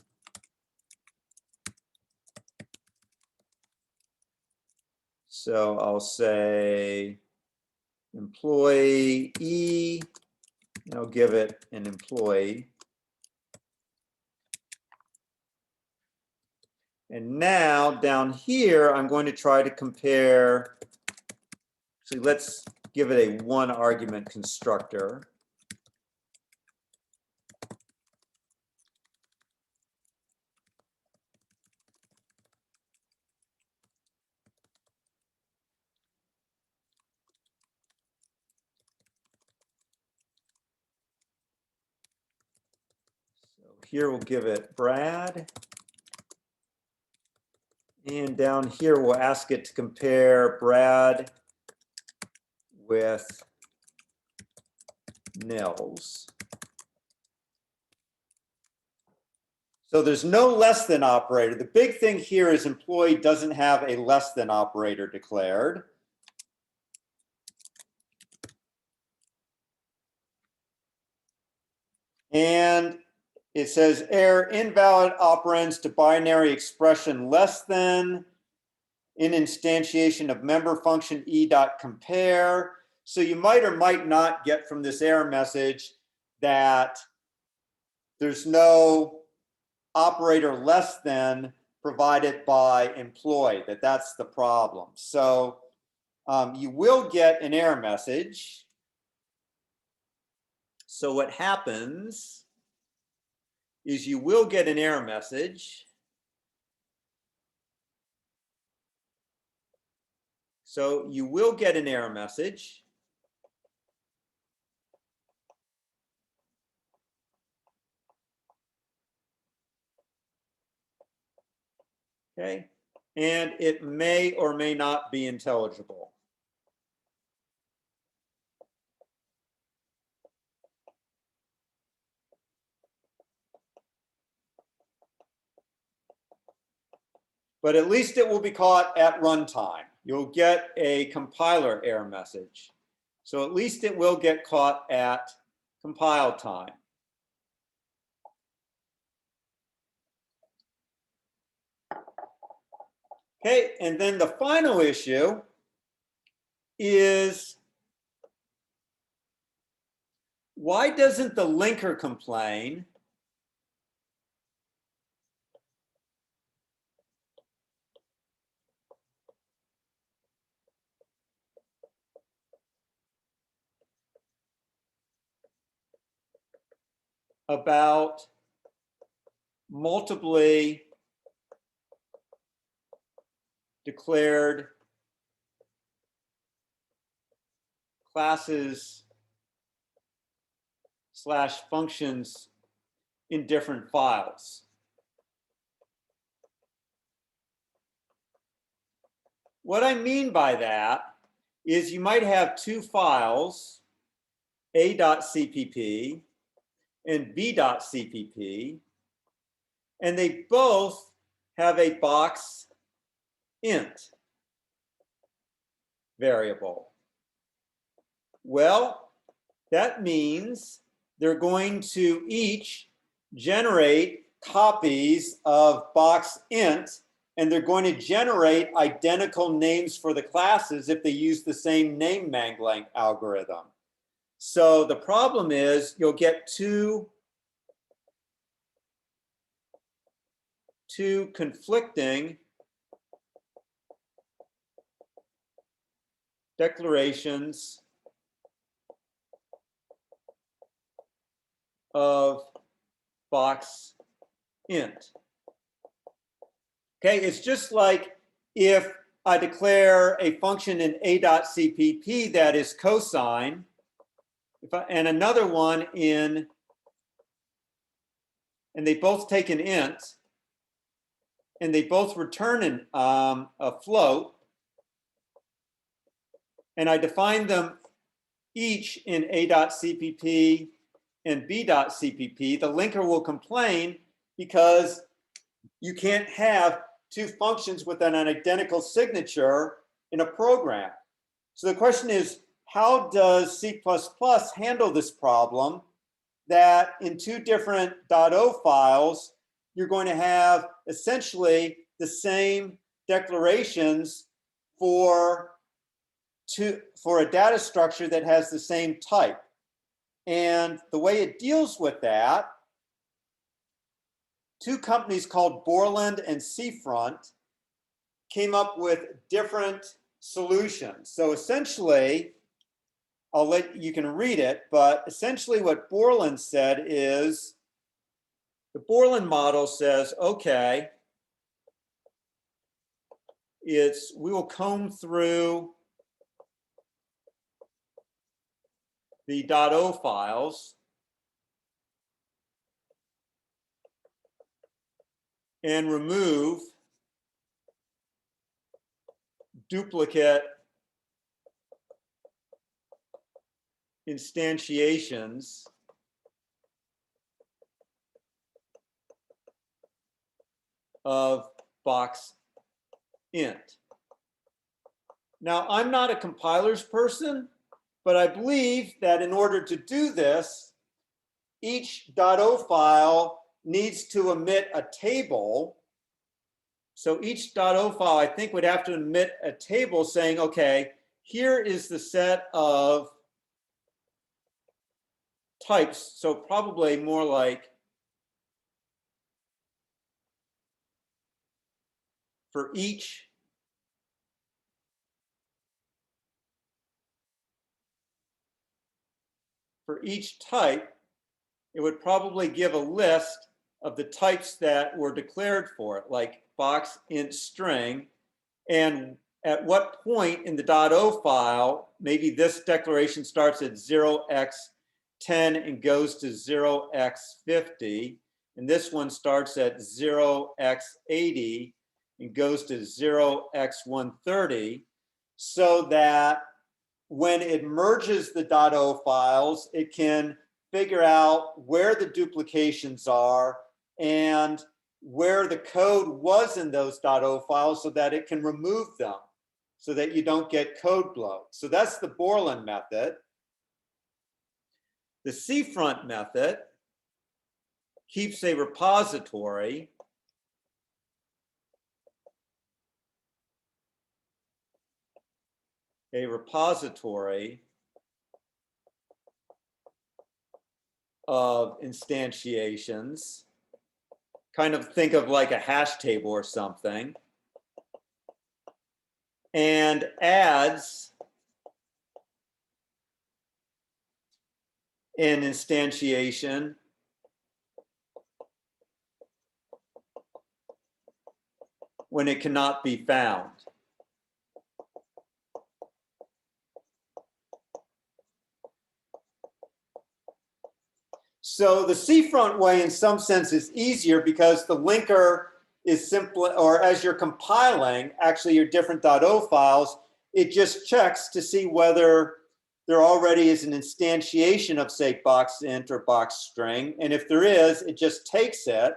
So I'll say employee E, and I'll give it an employee. And now down here, I'm going to try to compare, actually let's give it a 1 argument constructor. So here we'll give it Brad. And down here, we'll ask it to compare Brad with Nils. So there's no less than operator. The big thing here is employee doesn't have a less than operator declared. And it says error invalid operands to binary expression less than in instantiation of member function e.compare. So you might or might not get from this error message that there's no operator less than provided by employee, that's the problem. So you will get an error message. So what happens is you will get an error message. So you will get an error message. Okay, and it may or may not be intelligible. But at least it will be caught at runtime. You'll get a compiler error message. So at least it will get caught at compile time. Okay, and then the final issue is why doesn't the linker complain about multiply declared classes / functions in different files? What I mean by that is you might have 2 files, a.cpp and b.cpp, and they both have a box int variable. Well, that means they're going to each generate copies of box int, and they're going to generate identical names for the classes if they use the same name mangling algorithm. So the problem is you'll get two conflicting declarations of box int. Okay, it's just like if I declare a function in a.cpp that is cosine, and another one in and they both take an int, and they both return a float, and I define them each in a.cpp and b.cpp, the linker will complain because you can't have two functions with an identical signature in a program. So the question is, how does C++ handle this problem that in two different .o files, you're going to have essentially the same declarations for a data structure that has the same type? And the way it deals with that, two companies called Borland and Seafront came up with different solutions. So essentially, you can read it, but essentially what Borland said is, the Borland model says, okay, we will comb through the .o files and remove duplicate instantiations of box int. Now, I'm not a compilers person, but I believe that in order to do this, each .o file needs to emit a table. So each .o file, I think, would have to emit a table saying, okay, here is the set of types. So probably more like for each type, it would probably give a list of the types that were declared for it, like box int string, and at what point in the .o file, maybe this declaration starts at 0x10 and goes to 0x50, and this one starts at 0x80 and goes to 0x130, so that when it merges the .o files, it can figure out where the duplications are and where the code was in those .o files so that it can remove them so that you don't get code bloat. So that's the Borland method. The Seafront method keeps a repository of instantiations. Kind of think of like a hash table or something, and adds an instantiation when it cannot be found. So the Seafront way, in some sense, is easier because the linker is simple, or as you're compiling actually your different .o files, it just checks to see whether there already is an instantiation of, say, box int or box string, and if there is, it just takes it,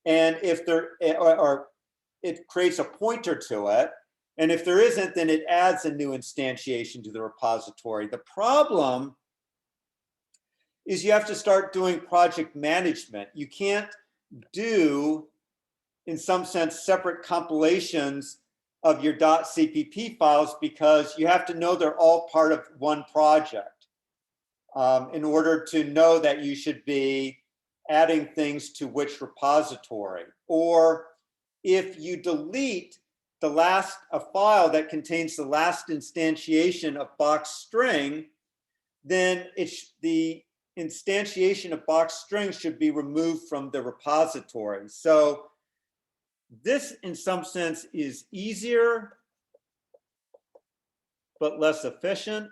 and if there, or it creates a pointer to it, and if there isn't, then it adds a new instantiation to the repository. The problem is you have to start doing project management. You can't do, in some sense, separate compilations of your .cpp files because you have to know they're all part of one project in order to know that you should be adding things to which repository. Or if you delete a file that contains the last instantiation of box string, then the instantiation of box string should be removed from the repository. So this, in some sense, is easier, but less efficient.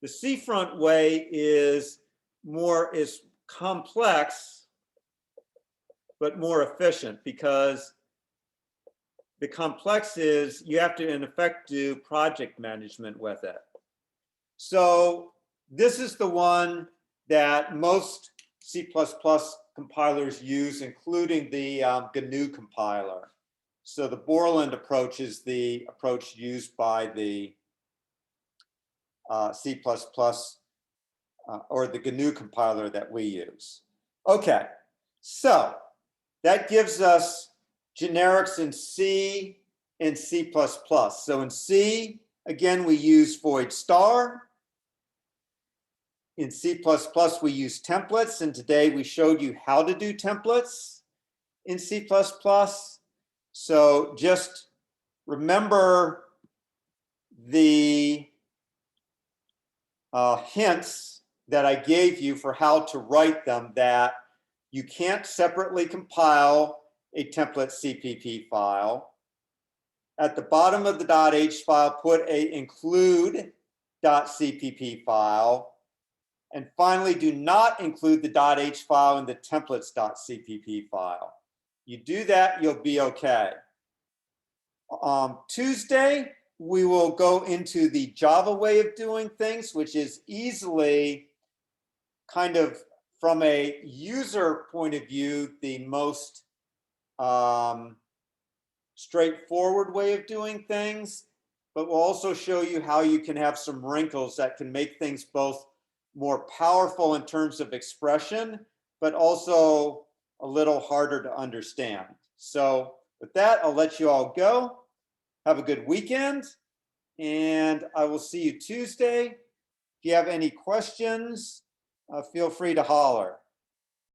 The C-front way is complex, but more efficient, because the complex is you have to, in effect, do project management with it. So this is the one that most C++ compilers use, including the GNU compiler. So the Borland approach is the approach used by the C++ or the GNU compiler that we use. Okay, so that gives us generics in C and C++. So in C, again, we use void star. In C++, we use templates, and today we showed you how to do templates in C++. So just remember the hints that I gave you for how to write them, that you can't separately compile a template CPP file. At the bottom of the .h file, put a include.cpp file. And finally, do not include the .h file in the templates.cpp file. You do that, you'll be okay. Tuesday, we will go into the Java way of doing things, which is easily kind of, from a user point of view, the most straightforward way of doing things. But we'll also show you how you can have some wrinkles that can make things both more powerful in terms of expression, but also a little harder to understand. So with that, I'll let you all go. Have a good weekend, and I will see you Tuesday. If you have any questions, feel free to holler.